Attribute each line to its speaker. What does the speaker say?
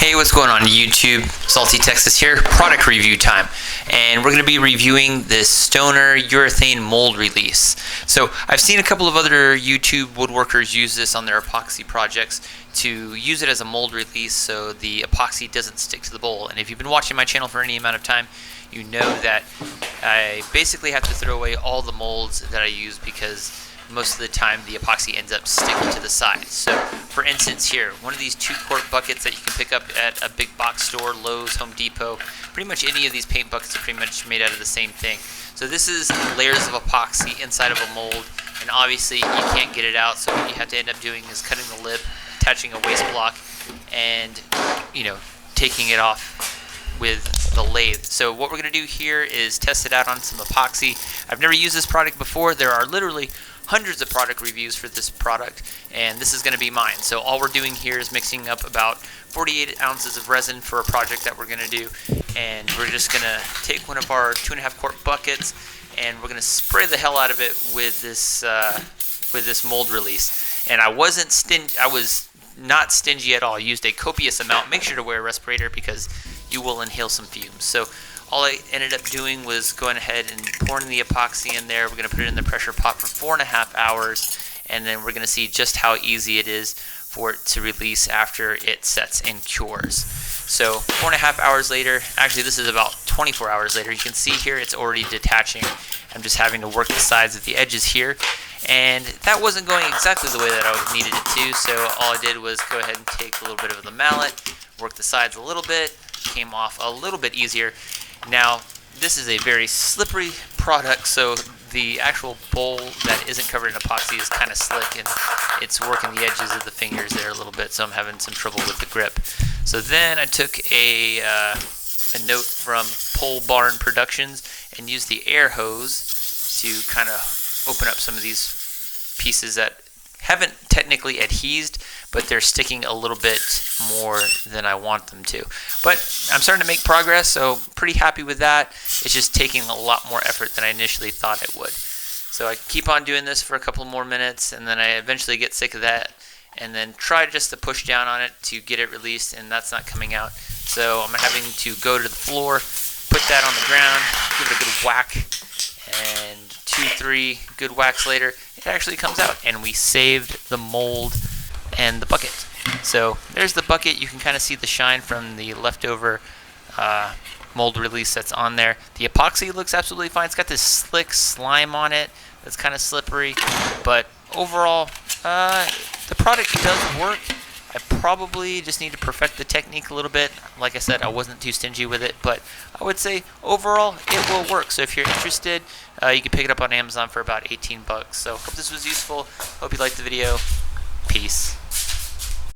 Speaker 1: Hey, what's going on YouTube? Salty Texas here, product review time. And we're going to be reviewing this Stoner urethane mold release. So I've seen a couple of other YouTube woodworkers use this on their epoxy projects to use it as a mold release so the epoxy doesn't stick to the bowl. And if you've been watching my channel for any amount of time, you know that I basically have to throw away all the molds that I use because most of the time the epoxy ends up sticking to the sides. So for instance here, one of these 2-quart buckets that you can pick up at a big box store, Lowe's, Home Depot, pretty much any of these paint buckets are pretty much made out of the same thing. So this is layers of epoxy inside of a mold, and obviously you can't get it out, so what you have to end up doing is cutting the lip, attaching a waste block, and taking it off with the lathe. So what we're going to do here is test it out on some epoxy. I've never used this product before. There are literally hundreds of product reviews for this product, and this is going to be mine. So all we're doing here is mixing up about 48 ounces of resin for a project that we're going to do, and we're just going to take one of our 2.5-quart buckets and we're going to spray the hell out of it with this mold release. And I was not stingy at all. I used a copious amount. Make sure to wear a respirator because you will inhale some fumes. So all I ended up doing was going ahead and pouring the epoxy in there. We're going to put it in the pressure pot for 4.5 hours, and then we're going to see just how easy it is for it to release after it sets and cures. So 4.5 hours later, actually this is about 24 hours later, you can see here it's already detaching. I'm just having to work the sides of the edges here, and that wasn't going exactly the way that I needed it to, so all I did was go ahead and take a little bit of the mallet, work the sides a little bit, came off a little bit easier. Now, this is a very slippery product, so the actual bowl that isn't covered in epoxy is kind of slick, and it's working the edges of the fingers there a little bit, so I'm having some trouble with the grip. So then I took a note from Pole Barn Productions and used the air hose to kind of open up some of these pieces that haven't technically adhesed, but they're sticking a little bit more than I want them to. But I'm starting to make progress, so pretty happy with that. It's just taking a lot more effort than I initially thought it would. So I keep on doing this for a couple more minutes, and then I eventually get sick of that, and then try just to push down on it to get it released, and that's not coming out. So I'm having to go to the floor, put that on the ground, give it a good whack, and 2-3 good whacks later, it actually comes out, and we saved the mold and the bucket. So there's the bucket. You can kind of see the shine from the leftover mold release that's on there. The epoxy looks absolutely fine. It's got this slick slime on it that's kind of slippery, but overall the product does work. I probably just need to perfect the technique a little bit. Like I said, I wasn't too stingy with it, but I would say overall it will work. So if you're interested, you can pick it up on Amazon for about 18 bucks. So hope this was useful. Hope you liked the video. Peace.